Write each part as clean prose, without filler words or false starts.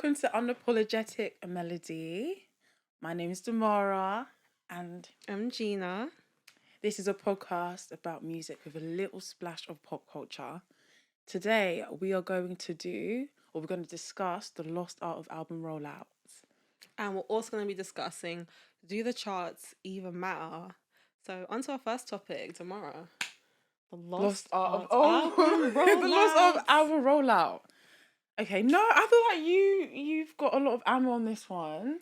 welcome to Unapologetic Melody. My name is Damara, and I'm Gina. this is a podcast about music with a little splash of pop culture. Today, we're going to discuss the lost art of album rollouts. And we're also going to be discussing, do the charts even matter? So, on to our first topic, Damara. The Lost art of album the lost art of rollouts. album rollout. Okay, no, I feel like you've got a lot of ammo on this one.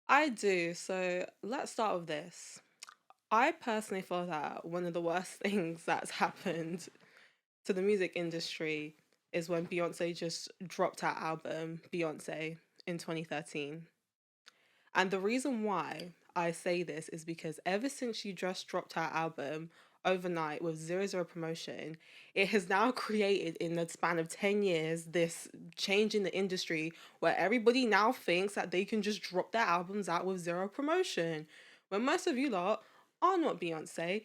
I do. So, let's start with this. I personally feel that one of the worst things that's happened to the music industry is when Beyonce just dropped her album, Beyonce, in 2013. And the reason why I say this is because ever since she just dropped her album overnight with zero promotion, it has now created in the span of 10 years this change in the industry where everybody now thinks that they can just drop their albums out with zero promotion. When most of you lot are not Beyonce,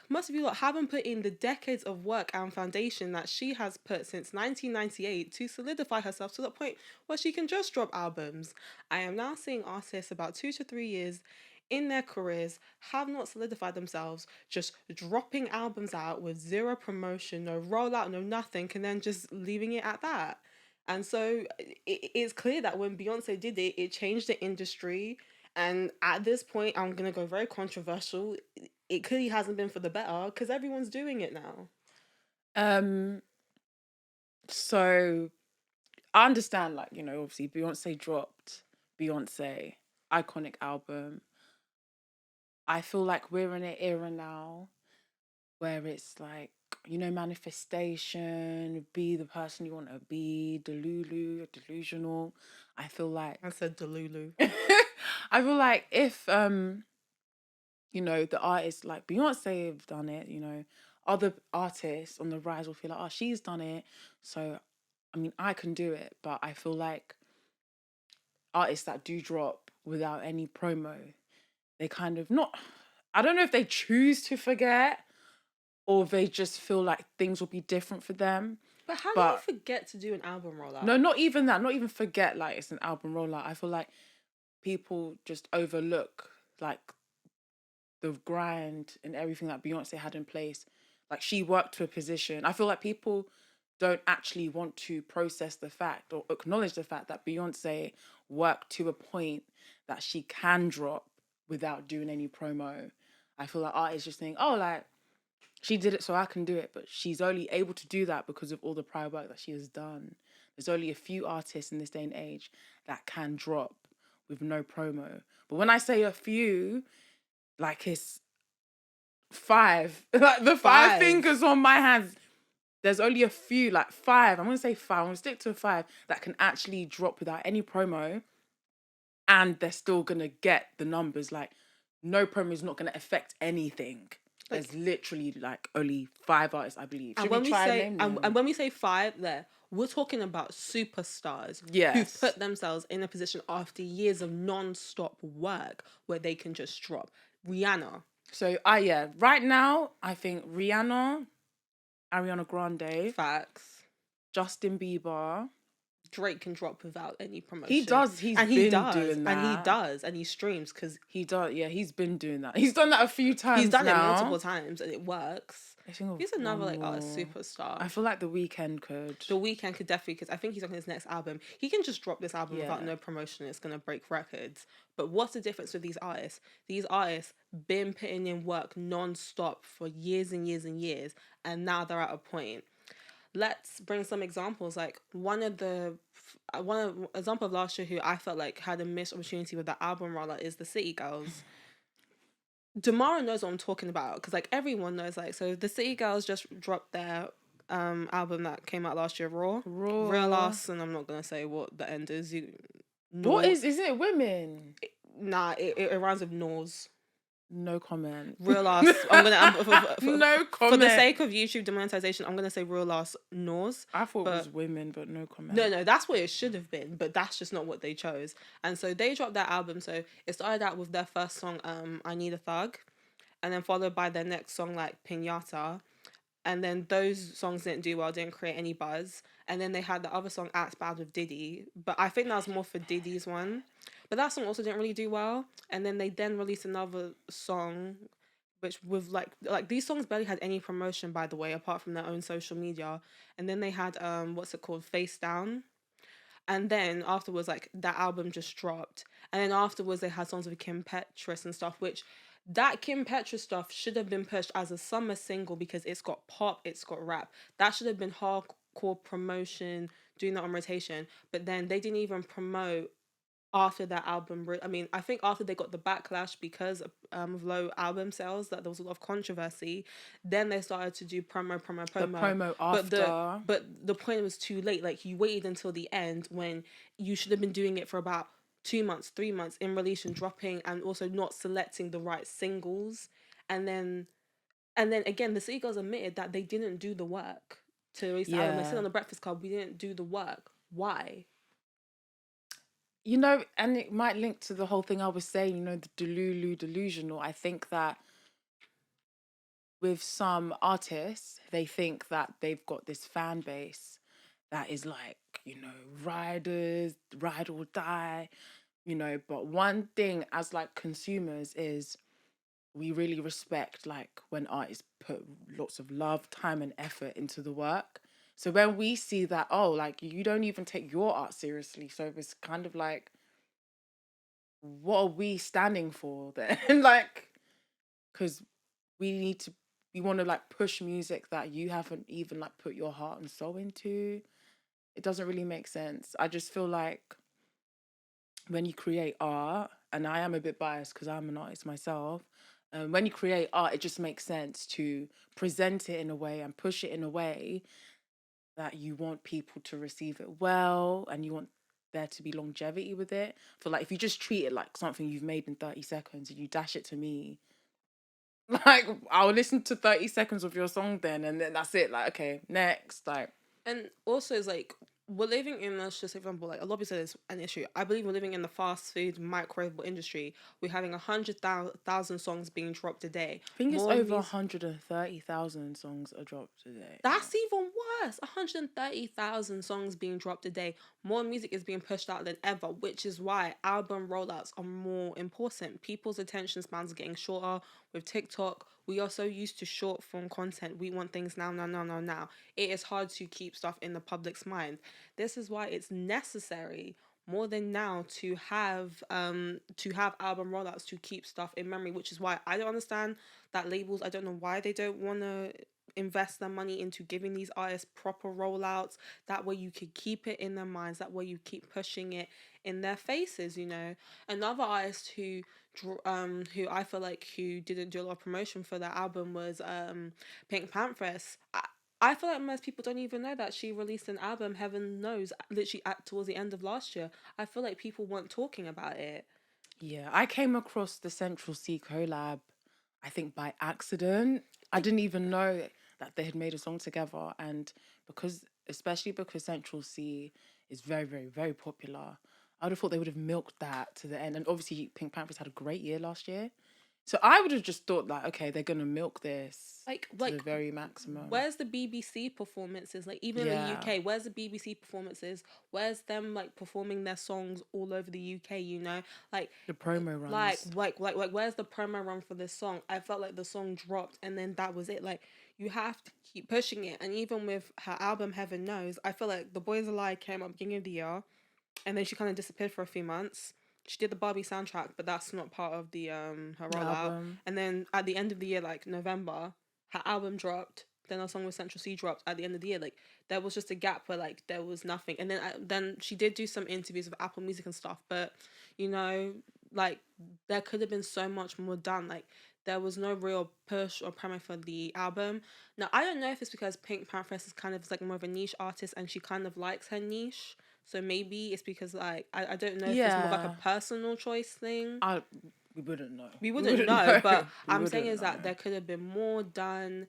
most of you lot haven't put in the decades of work and foundation that she has put since 1998 to solidify herself to the point where she can just drop albums. I am now seeing artists about 2 to 3 years in their careers have not solidified themselves, just dropping albums out with zero promotion, no rollout, no nothing, and then just leaving it at that. And so it's clear that when Beyonce did it, it changed the industry. And at this point, I'm going to go very controversial. It clearly hasn't been for the better because everyone's doing it now. So I understand, obviously Beyonce dropped Beyonce, iconic album. I feel like we're in an era now where it's like, manifestation, be the person you want to be, delusional. I feel like I said Delulu. I feel like if the artists like Beyonce have done it, other artists on the rise will feel like, oh, she's done it, so I can do it. But I feel like artists that do drop without any promo, they kind of I don't know if they choose to forget or they just feel like things will be different for them. But how do you forget to do an album rollout? No, not even that. Not even forget like it's an album rollout. I feel like people just overlook like the grind and everything that Beyonce had in place. Like she worked to a position. I feel like people don't actually want to process the fact or acknowledge the fact that Beyonce worked to a point that she can drop without doing any promo. I feel like artists just think, oh, like, she did it so I can do it. But she's only able to do that because of all the prior work that she has done. There's only a few artists in this day and age that can drop with no promo. But when I say a few, like it's 5. Like the 5 fingers on my hands. There's only a few, like 5. I'm going to say 5. I'm going to stick to 5 that can actually drop without any promo. And they're still going to get the numbers. Like, no promo is not going to affect anything. There's literally like only 5 artists, I believe. And when we say 5 there, we're talking about superstars who put themselves in a position after years of non-stop work where they can just drop. Rihanna. So, right now, I think Rihanna, Ariana Grande. Facts. Justin Bieber. Drake can drop without any promotion. He does. He's been doing that. And he does. And he streams because... He does. Yeah, he's been doing that. He's done that a few times. He's done it multiple times and it works. He's another artist superstar. I feel like The Weeknd could. The Weeknd could definitely, because I think he's on his next album. He can just drop this album without no promotion. It's going to break records. But what's the difference with these artists? These artists been putting in work non-stop for years and years and years. And now they're at a point. Let's bring some examples. Like one example of last year who I felt like had a missed opportunity with the album rollout is the City Girls. Damara knows what I'm talking about because like everyone knows so the City Girls just dropped their album that came out last year, Raw. Real Ass, and I'm not gonna say what the end is. What is it? Women? It rhymes with Nors. No comment. Real Ass. No comment. For the sake of YouTube demonetization, I'm gonna say Real Ass Nors. I thought it was women, but no comment. No, that's what it should have been, but that's just not what they chose. And so they dropped that album. So it started out with their first song, I Need a Thug, and then followed by their next song like Pinata. and then those songs didn't do well, didn't create any buzz. And then they had the other song Act Bad with Diddy, but I think that was more for Diddy's one. But that song also didn't really do well. And then they then released another song, which with like these songs barely had any promotion, by the way, apart from their own social media. And then they had what's it called, Face Down. And then afterwards, like that album just dropped. And then afterwards, they had songs with Kim Petras and stuff, which that Kim Petras stuff should have been pushed as a summer single because it's got pop, it's got rap. That should have been hardcore promotion, doing that on rotation. But then they didn't even promote after that album. I mean, I think after they got the backlash because of low album sales, that there was a lot of controversy. Then they started to do The promo. promo But after. the point was too late. Like you waited until the end when you should have been doing it for about 2 months, 3 months in relation, dropping and also not selecting the right singles. And then again, the City Girls admitted that they didn't do the work to release the album. They said Yeah. on the Breakfast Club, we didn't do the work. Why? You know, and it might link to the whole thing I was saying, you know, the Delulu delusional. I think that with some artists, they think that they've got this fan base that is like, you know, riders, ride or die, you know. But one thing as like consumers is we really respect like when artists put lots of love, time, and effort into the work. So when we see that, oh, like you don't even take your art seriously, so it's kind of like, what are we standing for then? Like, because we need to, we want to like push music that you haven't even like put your heart and soul into. It doesn't really make sense. I just feel like when you create art, and I am a bit biased because I'm an artist myself, when you create art, it just makes sense to present it in a way and push it in a way that you want people to receive it well and you want there to be longevity with it. For like, if you just treat it like something you've made in 30 seconds and you dash it to me, like, I'll listen to 30 seconds of your song then, and then that's it. Like, okay, next. Like, And also, it's like we're living in, let's just say, for example, like a lobby said is an issue. I believe we're living in the fast food microwavable industry. We're having 100,000 songs being dropped a day. I think it's More over music. 130,000 songs are dropped today. That's even worse. 130,000 songs being dropped a day. More music is being pushed out than ever, which is why album rollouts are more important. People's attention spans are getting shorter with TikTok. We are so used to short form content. We want things now, now, now, now, now. It is hard to keep stuff in the public's mind. This is why it's necessary more than now to have album rollouts to keep stuff in memory, which is why I don't understand that labels, I don't know why they don't want to invest their money into giving these artists proper rollouts. That way you could keep it in their minds. That way you keep pushing it in their faces. You know, another artist who I feel like who didn't do a lot of promotion for that album was Pink Panthers. I feel like most people don't even know that she released an album, heaven knows, literally towards the end of last year. I feel like people weren't talking about it. Yeah, I came across the Central C collab, I think by accident. I didn't even know that they had made a song together. And because, especially because Central C is very, very, very popular, I would have thought they would have milked that to the end. And obviously, Pink Panthers had a great year last year. So I would have just thought, like, okay, they're going to milk this to the very maximum. Where's the BBC performances? Like even in the Yeah, UK, where's the BBC performances? Where's them like performing their songs all over the UK? You know, like the promo like runs. where's the promo run for this song? I felt like the song dropped and then that was it. Like you have to keep pushing it. And even with her album Heaven Knows, I feel like The Boys a Lie came out beginning of the year, and then she kind of disappeared for a few months. She did the Barbie soundtrack, but that's not part of the her The rollout. album. And then at the end of the year, like November, her album dropped. Then her song with Central C dropped at the end of the year. Like there was just a gap where like there was nothing. And then she did do some interviews with Apple Music and stuff. But you know, like there could have been so much more done. Like there was no real push or promo for the album. Now I don't know if it's because Pink Panthers is kind of like more of a niche artist and she kind of likes her niche. So maybe it's because like I don't know if it's more like a Yeah, personal choice thing. I we wouldn't know. We We wouldn't wouldn't know, know. but We I'm saying wouldn't is that know. there could have been more done.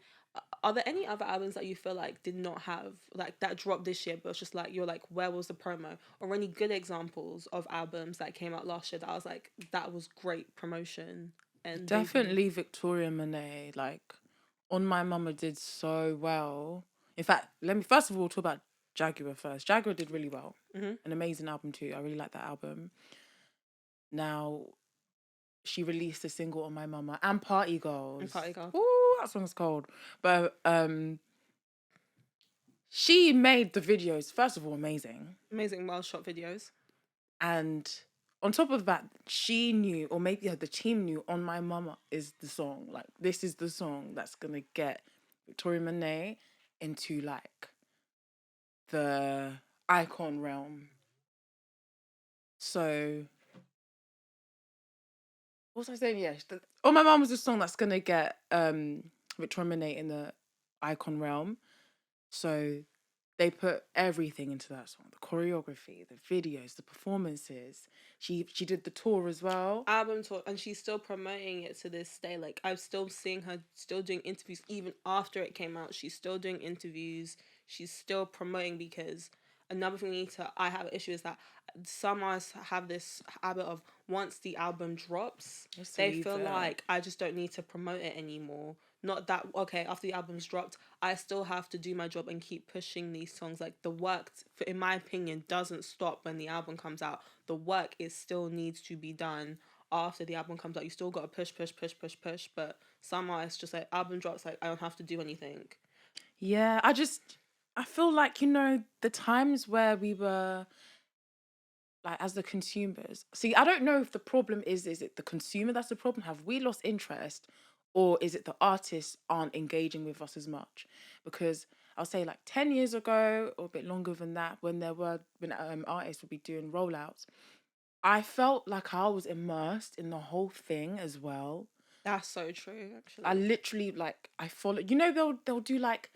Are there any other albums that you feel like did not have like that dropped this year, but it's just like you're like, where was the promo? Or any good examples of albums that came out last year that I was like, that was great promotion and they didn't. Definitely Victoria Monet, like On My Mama did so well. In fact, let me first of all talk about Jaguar first. Jaguar did really well. Mm-hmm. An amazing album too. I really like that album. Now, she released a single On My Mama and Party Girls. And Party Girl. Ooh, that song's cold. But she made the videos, first of all, amazing. Amazing, well shot videos. And on top of that, she knew, or maybe the team knew, On My Mama is the song. Like, this is the song that's going to get Victoria Monet into, like, the icon realm. So, what was I saying? Yeah, On My Mama was the song that's going to get Victoria Monet in the icon realm. So, they put everything into that song. The choreography, the videos, the performances. She did the tour as well. Album tour, and she's still promoting it to this day. Like, I'm still seeing her still doing interviews even after it came out. She's still doing interviews. She's still promoting, because another thing I have an issue is that some artists have this habit of, once the album drops, they feel like, I just don't need to promote it anymore. Not that, okay, after the album's dropped, I still have to do my job and keep pushing these songs. Like, the work, in my opinion, doesn't stop when the album comes out. The work still needs to be done after the album comes out. You still got to push. But some artists just like, album drops, like, I don't have to do anything. Yeah, I feel like, the times where we were, like, as the consumers. See, I don't know if the problem is it the consumer that's the problem? Have we lost interest? Or is it the artists aren't engaging with us as much? Because I'll say, like, 10 years ago, or a bit longer than that, when artists would be doing rollouts, I felt like I was immersed in the whole thing as well. That's so true, actually. I literally, like, I follow, they'll do, like,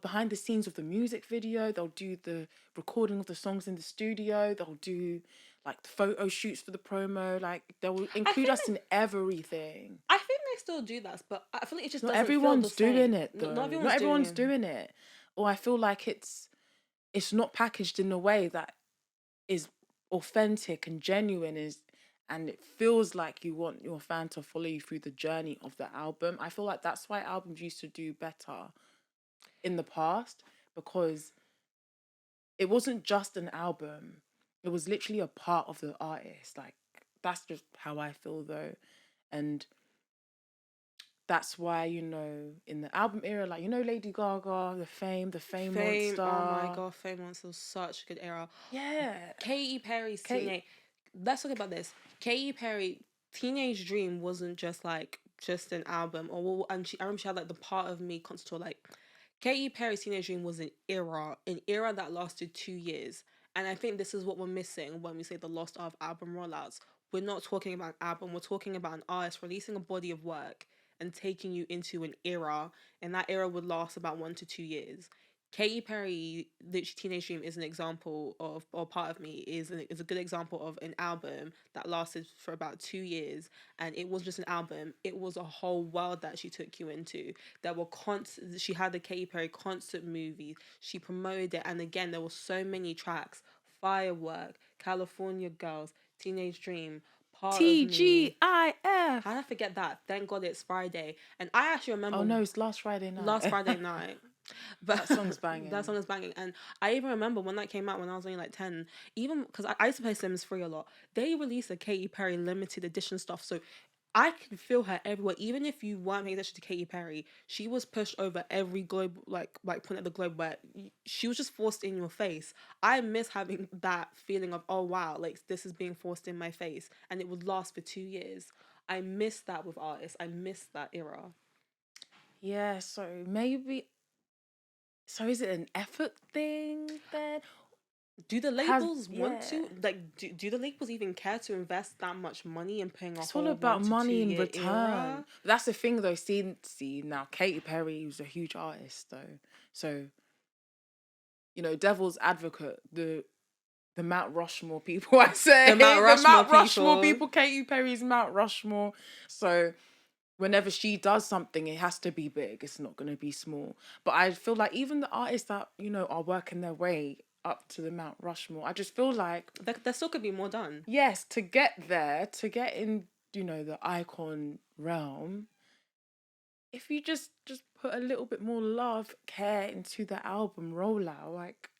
behind the scenes of the music video. They'll do the recording of the songs in the studio. They'll do, like, the photo shoots for the promo. Like, they'll include us in everything. I think they still do that, but I feel like it just Not doesn't everyone's feel the doing same. it, though. Not Not everyone's doing it. Or I feel like it's not packaged in a way that is authentic and genuine, and it feels like you want your fan to follow you through the journey of the album. I feel like that's why albums used to do better in the past, because it wasn't just an album. It was literally a part of the artist. Like, that's just how I feel, though. And that's why, in the album era, like, Lady Gaga, the Fame Monster. Oh my God, Fame Monster was such a good era. Yeah. Katy Perry's Teenage... Let's talk about this. Katy Perry, Teenage Dream wasn't just an album. I remember she had, like, the Part of Me concert tour. Like, Katy Perry's Teenage Dream was an era that lasted 2 years. And I think this is what we're missing when we say the lost art of album rollouts. We're not talking about an album. We're talking about an artist releasing a body of work and taking you into an era, and that era would last about 1 to 2 years. Katy Perry, the Teenage Dream, is an example of, or Part of Me is a good example of an album that lasted for about 2 years, and it was just an album. It was a whole world that she took you into. There were she had the Katy Perry concert movie. She promoted it, and again, there were so many tracks: Firework, California Girls, Teenage Dream, TGIF. How did I forget that? Thank God it's Friday. And I actually remember... Oh no, it's last Friday night. Last Friday night. But that song's banging. That song is banging. And I even remember when that came out when I was only like 10, even because I used to play Sims 3 a lot. They released a Katy Perry limited edition stuff. So I can feel her everywhere. Even if you weren't paying attention to Katy Perry, she was pushed over every globe, like point at the globe, where she was just forced in your face. I miss having that feeling of, oh wow, like, this is being forced in my face, and it would last for 2 years. I miss that with artists. I miss that era. Yeah, so is it an effort thing then? Do the labels want to? Like, do the labels even care to invest that much money in paying off? It's all about money in return. Era? That's the thing, though. See now, Katy Perry was a huge artist, though. So, devil's advocate, the Mount Rushmore people, I say. The Mount Rushmore people. Katy Perry's Mount Rushmore. So, whenever she does something, it has to be big. It's not going to be small. But I feel like even the artists that, are working their way up to the Mount Rushmore, I just feel like... There still could be more done. Yes, to get there, to get in, the icon realm, if you just put a little bit more love, care into the album rollout, like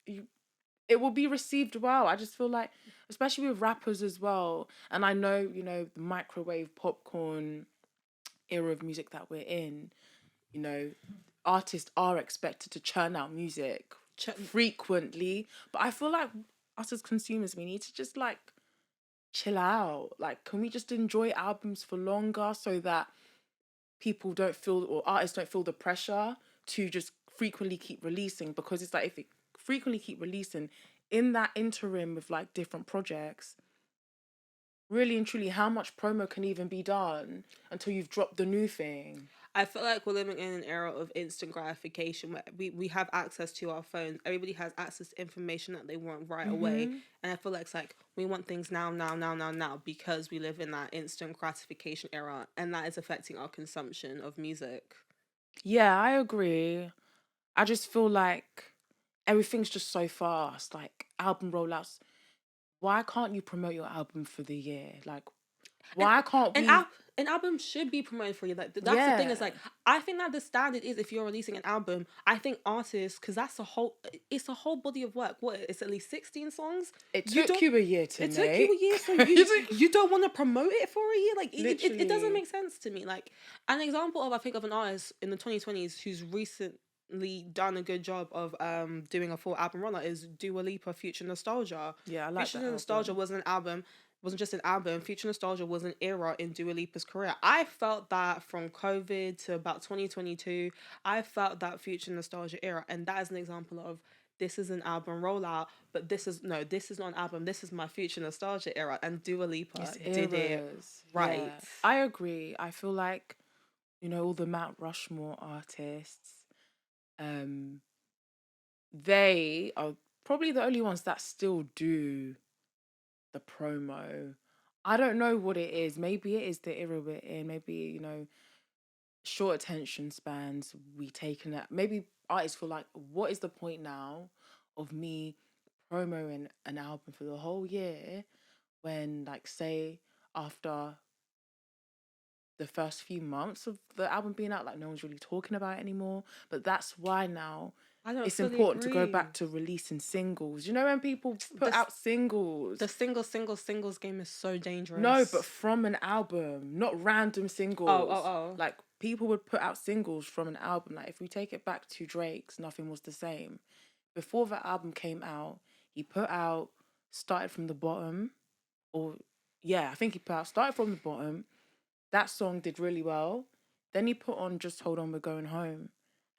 it will be received well. I just feel like, especially with rappers as well, and I know, the microwave popcorn era of music that we're in, you know, artists are expected to churn out music frequently, but I feel like us as consumers, we need to just like chill out. Like, can we just enjoy albums for longer so that people don't feel, or artists don't feel the pressure to just frequently keep releasing? Because it's like, if it frequently keep releasing in that interim with like different projects, really and truly, how much promo can even be done until you've dropped the new thing? I feel like we're living in an era of instant gratification where we have access to our phones. Everybody has access to information that they want right away. And I feel like it's like we want things now, now, now, now, now, because we live in that instant gratification era, and that is affecting our consumption of music. Yeah, I agree. I just feel like everything's just so fast. Like album rollouts. Why can't you promote your album for the year? Like, why can't we? An album should be promoted for you. Like that's the thing. Is like, I think that the standard is, if you're releasing an album, I think artists, because it's a whole body of work. What, it's at least 16 songs. It took you a year to make. It took you a year, so you don't want to promote it for a year. Like it doesn't make sense to me. Like, an example of, I think, of an artist in the 2020s who's recently done a good job of doing a full album rollout is Dua Lipa, Future Nostalgia. Yeah, I like Future that Nostalgia wasn't just an album. Future Nostalgia was an era in Dua Lipa's career. I felt that from COVID to about 2022, I felt that Future Nostalgia era, and that is an example of, this is an album rollout, but this is not an album. This is my Future Nostalgia era, and Dua Lipa did it right. Yeah, I agree. I feel like, all the Mount Rushmore artists, they are probably the only ones that still do the promo. I don't know what it is. Maybe it is the era we're in. Maybe, short attention spans we taken it. Maybe artists feel like, what is the point now of me promoting an album for the whole year when, like, say, after the first few months of the album being out, like, no one's really talking about it anymore. But that's why now it's important to go back to releasing singles. When people put out singles, the singles game is so dangerous. No, but from an album, not random singles. Oh. Like, people would put out singles from an album. Like, if we take it back to Drake's Nothing Was the Same, before the album came out, he put out Started From the Bottom, I think he put out Started From the Bottom. That song did really well. Then he put on Just Hold On, We're Going Home.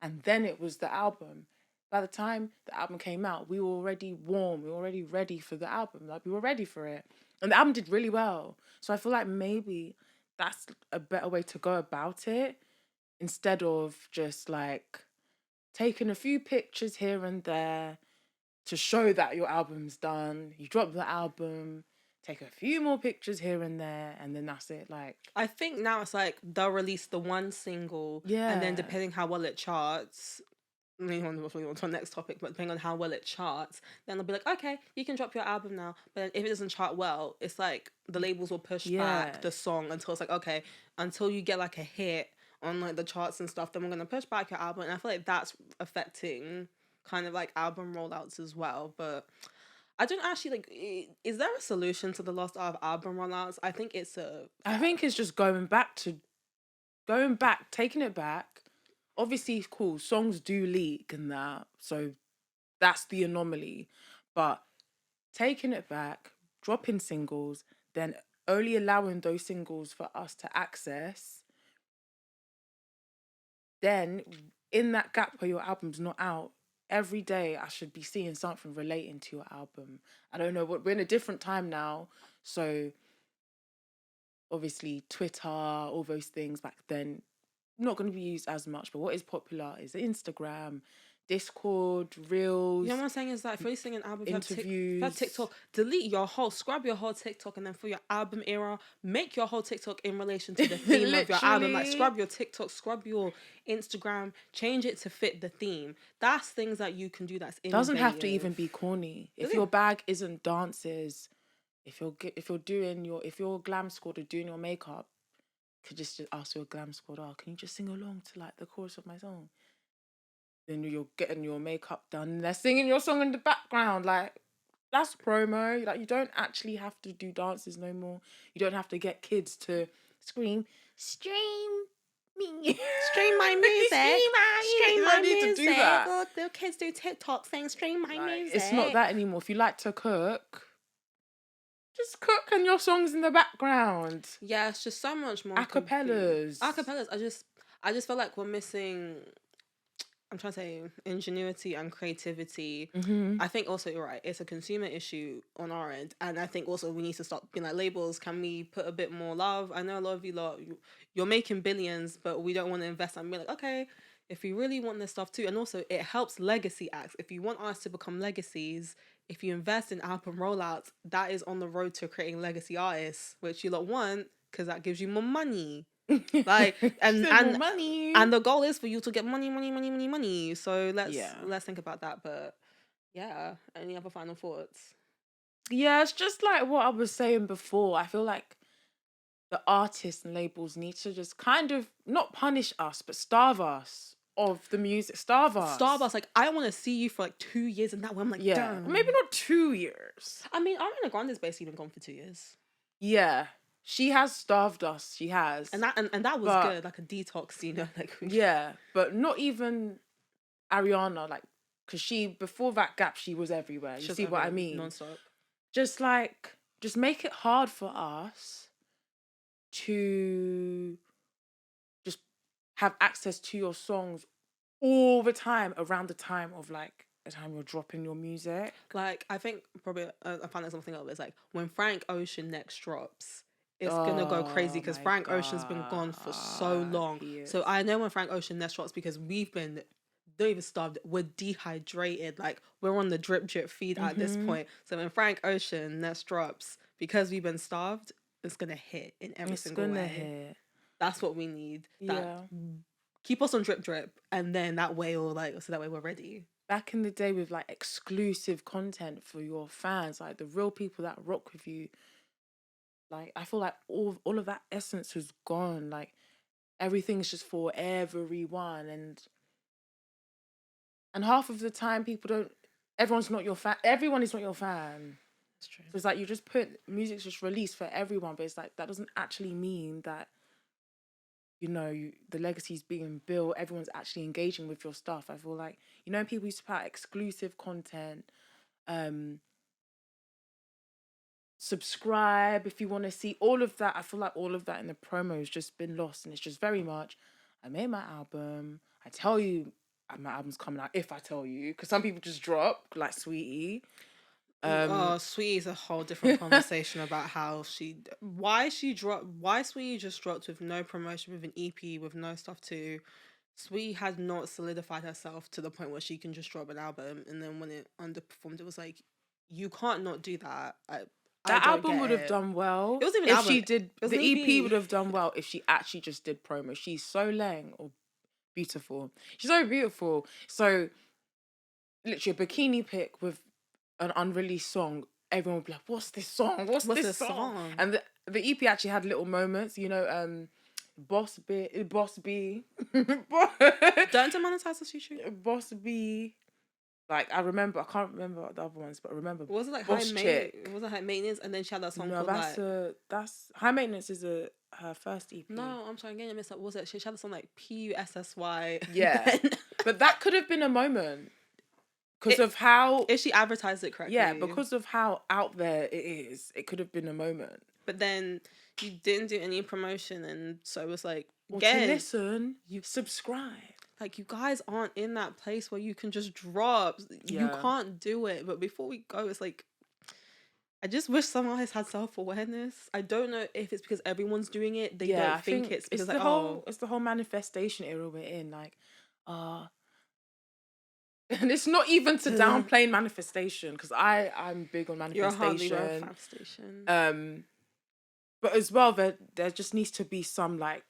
And then it was the album. By the time the album came out, we were already warm. We were already ready for the album. Like, we were ready for it. And the album did really well. So I feel like maybe that's a better way to go about it, instead of just like taking a few pictures here and there to show that your album's done. You drop the album, take a few more pictures here and there, and then that's it. Like, I think now it's like they'll release the one single, and then depending how well it charts, maybe on to our next topic, but depending on how well it charts, then they'll be like, okay, you can drop your album now. But then if it doesn't chart well, it's like the labels will push back the song until it's like, okay, until you get like a hit on like the charts and stuff, then we're gonna push back your album. And I feel like that's affecting kind of like album rollouts as well. But I don't actually like. Is there a solution to the lost art of album rollouts? I think it's just going back, taking it back. Obviously, cool, songs do leak and that, so that's the anomaly. But taking it back, dropping singles, then only allowing those singles for us to access. Then, in that gap where your album's not out, every day I should be seeing something relating to your album. I don't know, we're in a different time now, so obviously Twitter, all those things back then, not going to be used as much. But what is popular is Instagram, Discord, Reels. You know what I'm saying is that if you're listening an album, interviews, for TikTok, scrub your whole TikTok, and then for your album era, make your whole TikTok in relation to the theme of your album. Like, scrub your TikTok, scrub your Instagram, change it to fit the theme. That's things that you can do. That's innovative. Doesn't have to even be corny. If your bag isn't dances, if you're glam squad or doing your makeup, could just ask your glam squad, oh, can you just sing along to like the chorus of my song? Then you're getting your makeup done and they're singing your song in the background. Like, that's promo. Like, you don't actually have to do dances no more. You don't have to get kids to scream, stream me. Stream my music. You don't need to do that. Or the kids do TikTok saying stream my music. It's not that anymore. If you like to cook, just cook and your song's in the background. Yeah, it's just so much more. Acapellas. I just feel like we're missing, I'm trying to say, ingenuity and creativity. I think also, you're right, it's a consumer issue on our end. And I think also we need to stop being like, labels, can we put a bit more love? I know a lot of you lot, you're making billions, but we don't want to invest and be like, okay, if we really want this stuff too. And also it helps legacy acts. If you want us to become legacies, if you invest in album rollouts, that is on the road to creating legacy artists, which you lot want, because that gives you more money. Like, and money. And the goal is for you to get money. So let's think about that. But yeah, any other final thoughts? Yeah, it's just like what I was saying before. I feel like the artists and labels need to just kind of not punish us, but starve us of the music. Starve us. Like, I want to see you for like 2 years, and that way I'm like, yeah, damn. maybe not 2 years. I mean, Ariana Grande's basically been gone for 2 years. Yeah. She has starved us. She has. And that was good, like a detox, you know, like. Yeah, but not even Ariana, like, because before that gap, she was everywhere. You see what I mean? Non-stop. Just make it hard for us to just have access to your songs all the time, around the time of like the time you're dropping your music. Like, I think probably I found out something of it. It's like when Frank Ocean next drops, it's gonna go crazy because Frank Ocean's been gone for so long. So I know when Frank Ocean next drops, because we've been not even starved, we're dehydrated. Like, we're on the drip feed at this point. So when Frank Ocean next drops, because we've been starved, it's gonna hit in every single way. Hit. That's what we need. Keep us on drip, and then that way we're ready. Back in the day with like exclusive content for your fans, like the real people that rock with you. Like, I feel like all of that essence was gone. Like, everything's just for everyone. And half of the time, everyone's not your fan. Everyone is not your fan. That's true. So it's like, you just music's just released for everyone. But it's like, that doesn't actually mean that, you know, the legacy's being built. Everyone's actually engaging with your stuff. I feel like, you know, people used to put out exclusive content. Subscribe if you want to see all of that. I feel like all of that in the promo has just been lost, and it's just very much, I made my album, I tell you my album's coming out if I tell you, because some people just drop like Sweetie. Sweetie's a whole different conversation about why Sweetie just dropped with no promotion, with an EP, with no stuff too. Sweetie had not solidified herself to the point where she can just drop an album, and then when it underperformed, it was like, you can't not do that. That album would have done well. It wasn't even if album. She did. The EP. EP would have done well if she actually just did promo. She's so beautiful. She's so beautiful. So, literally, a bikini pic with an unreleased song. Everyone would be like, "What's this song? What's this song?" And the EP actually had little moments. You know, Boss B. Don't demonetize this YouTube. Boss B. Like, I can't remember the other ones, but I remember. Was it like Boss Chick? Was it High Maintenance? And then she had that song called that's High Maintenance is her first EP. No, I'm sorry, I'm getting it mixed up. Was it? She had a song like PUSSY. Yeah, but that could have been a moment because of how if she advertised it correctly. Yeah, because of how out there it is, it could have been a moment. But then you didn't do any promotion, and so it was like, to listen, you subscribe. Like, you guys aren't in that place where you can just drop. Yeah. You can't do it. But before we go, it's like, I just wish some artists had self-awareness. I don't know if it's because everyone's doing it. They don't think it's because it's the whole manifestation era we're in. Like, and it's not even to downplay manifestation, because I'm big on manifestation. You're hardly manifestation. But as well, there just needs to be some like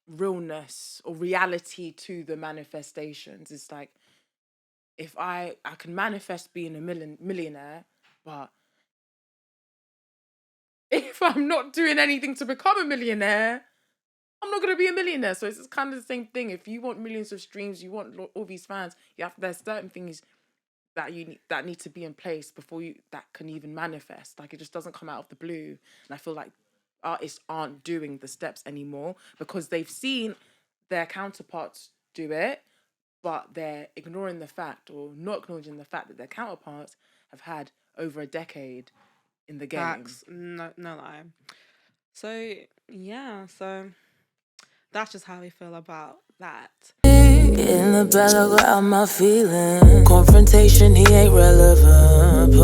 realness or reality to the manifestations. It's like, if I can manifest being a millionaire, but if I'm not doing anything to become a millionaire, not gonna be a millionaire. So it's kind of the same thing. If you want millions of streams, you want all these fans, there's certain things that that need to be in place before that can even manifest. Like, it just doesn't come out of the blue. And I feel like artists aren't doing the steps anymore because they've seen their counterparts do it, but they're ignoring the fact or not acknowledging the fact that their counterparts have had over a decade in the game. Facts. No lie. So yeah, so that's just how we feel about that. In the battleground, my feeling confrontation, he ain't relevant.